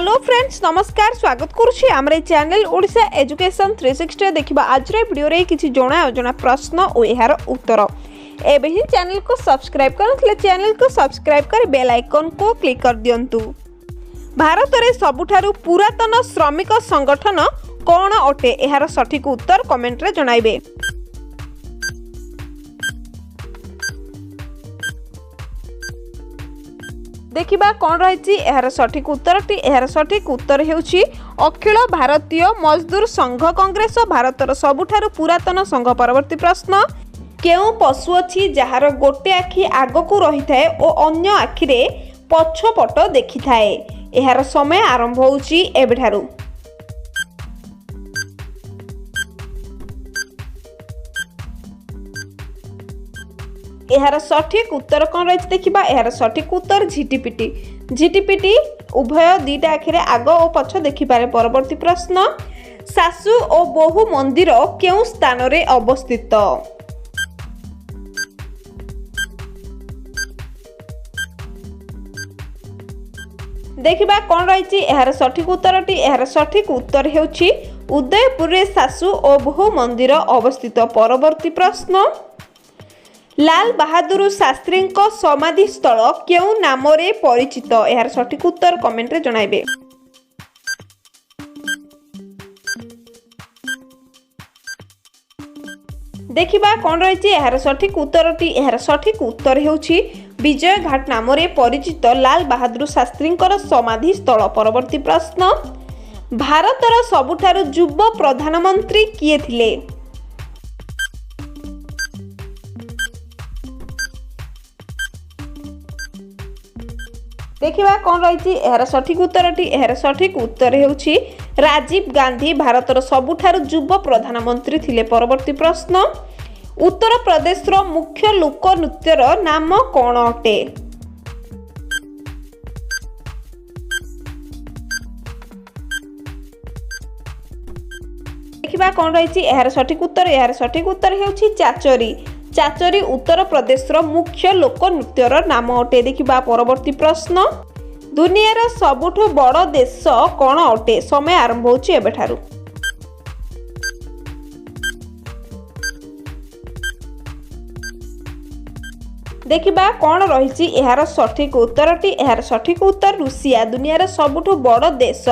Hello friends नमस्कार स्वागत करुछि हमरे चैनल ओडिशा एजुकेशन 360 देखिबा आज रे वीडियो रे किछि जणा अजना प्रश्न ओ एहार उत्तर एबे ही चैनल को सब्सक्राइब करनथले चैनल को सब्सक्राइब कर बेल आइकन को क्लिक कर दियंतु। भारत रे सबुठारु पुरातन श्रमिक संगठन कोन अटे एहार सठिक उत्तर कमेंट रे जणाइबे। देखिबा कौन रही यार सठिक उत्तरटी यार सठिक उत्तर हेउछि अखिल भारतीय मजदूर संघ कांग्रेस भारतर सबुठारु पुरातन संघ। परवर्ती प्रश्न केउ पशु अछि जहार गोटे आखि आगकू रही थाए ओ अन्य आखि रे पछपट देखि थाए। यार समय आरंभ होउछि एबेठारु। यार सठिक उत्तर कौन रही देखिबा। यार सठिक उत्तर झिटिपिटी। झिटिपिटी उभय दुईटा आखिरे आग और पछ देखि पारे। परवर्ती प्रश्न सासु और बहु मंदिर केउ स्थान रे अवस्थित। देखिबा कौन रही यार सठिक उत्तरटी। यार सठिक उत्तर हेउछि उदयपुर रे सासु और बहु मंदिर अवस्थित। परवर्ती प्रश्न लाल बहादुर शास्त्री समाधि स्थल केउ नाम रे परिचित। यार सठिक उत्तर कमेंट रे जणाइबे। देखिबा कौन रही यार सठिक उत्तरटी। यार सठिक उत्तर हेउछि विजय घाट नाम रे परिचित लाल बहादुर शास्त्री समाधि स्थल। परवर्ती प्रश्न भारतर सबुठारु युवा प्रधानमंत्री किए थिले। देखिबा कौन रही यार सठिक उत्तरटी। यार सठिक उत्तर हेउछि राजीव गांधी भारतर सबुठारु युवा प्रधानमंत्री थिले। परवर्ती प्रश्न उत्तर प्रदेश रो मुख्य लोक नृत्यर नाम कौन अटे। देखिबा कौन रही यार सठिक उत्तर। यार सठिक उत्तर हेउछि चाचरी। चाचरी उत्तर प्रदेश रो मुख्य लोक नृत्यर नाम अटे। देखिबा परवर्ती प्रश्न दुनियार सबुठु बड़ देश कौन अटे। समय आरंभ होछि एबेठारु। देखिबा कौन रही यार सठिक उत्तरटी। यार सठिक उत्तर रूसिया। दुनियार सबुठु बड़ देश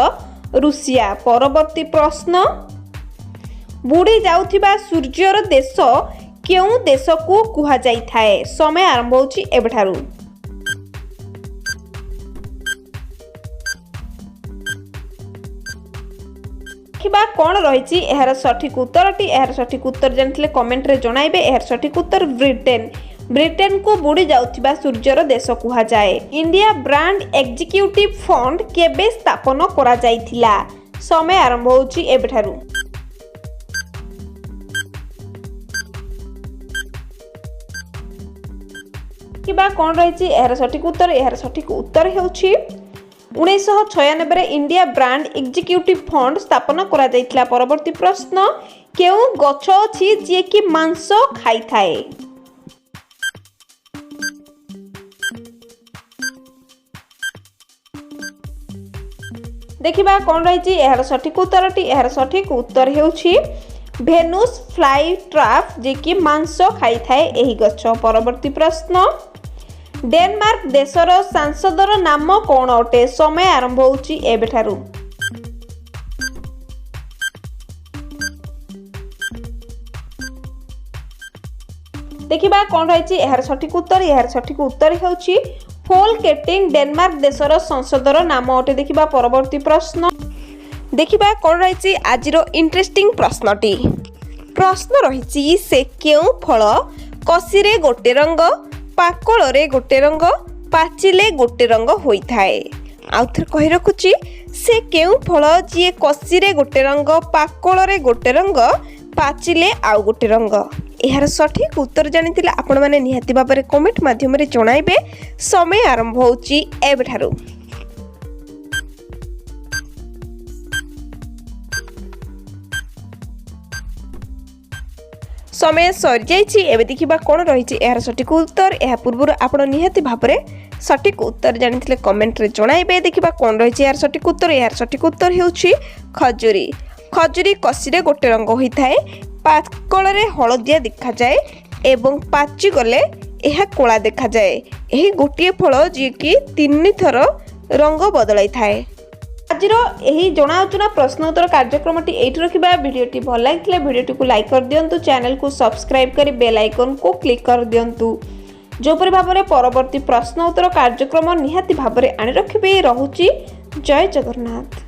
रूसिया। परवर्ती प्रश्न बुड़ी जाउथिबा सूर्यर देश केउ देश को कुहा जाई थाए। समय आरंभ होछि एबेठारु। देखिबा कौन रही यार सठिक उत्तरटी। यार सठिक उत्तर जानथिले कमेंट रे जणाइबे। यार सठिक उत्तर ब्रिटेन। ब्रिटेन को बुड़ी जाउथिबा सूर्यर देश कुहा जाए। इंडिया ब्रांड एग्जीक्यूटिव फंड केबे स्थापन करा जाइथिला। समय आरंभ होछि एबेठारु। किबा कौन रही यार सठिक उत्तर। यार सठिक उत्तर हेउछि 1996 रे इंडिया ब्रांड एग्जीक्यूटिव फंड स्थापन करा जाइथिला। परवर्ती प्रश्न केउ गछ अछि जे कि मांस खाइ थाए। देखिबा कौन रही यार सठिक उत्तरटी। यार सठिक उत्तर हेउछि भेनुस फ्लाई ट्राफ जे कि मांस खाइ थाए एही गछ। परवर्ती प्रश्न डेनमार्क देशर सांसदर नाम कौन अटे। समय आरंभ होउछि एबेठारु। देखिबा कौन रही यार सठिक उत्तर। यार सठिक उत्तर हेउछि फोलकेटिंग डेनमार्क देशर संसदर नाम अटे। देखिबा परवर्ती प्रश्न देखिबा कौन रही आजिरो इंटरेस्टिंग प्रश्नटी। प्रश्न रही से केउ फल कसिरे गोटे रंग पाकल रे गोटे रंग पाचिले गोटे रंग होई थाए। आउथर कहि रखुची से केउ फल जी कसिरे गोटे रंग पाकल रे गोटे रंग पाचिले आउ गोटे रंग। यार सठिक उत्तर जानिथिले आपण माने निहाती भाबरे कमेंट माध्यम रे जणाइबे। समय आरंभ होउची एबेठारु। समय सरी जाइछि। एबे देखिबा कोन रहिछि यार सठिक उत्तर। या पूर्व आपण निहाती भाबरे सठिक उत्तर जानिथिले कमेंट रे जणाइबे। देखिबा कोन रहिछि यार सठिक उत्तर। यार सठिक उत्तर हेउछि खजुरी। खजुरी कसिरे गोटे रंग होइथाए, पाकल रे हळदिया देखा जाए एवं पाची गले यह कोला देखा जाए। यही गोटे फल जी कि 3 थर रंग बदलाई थाए। आज यही जनाउचना प्रश्न उत्तर कार्यक्रमटी एठी रखिबा। वीडियोटी भल लागिथिले वीडियोटी को लाइक कर दियंतु, चैनल को सब्सक्राइब करी बेल आइकन को क्लिक कर दियंतु। जोपरि भाबरे परवर्ती प्रश्न उत्तर कार्यक्रम निहाती भाबरे आनि रखिबे। रहुची जय जगन्नाथ।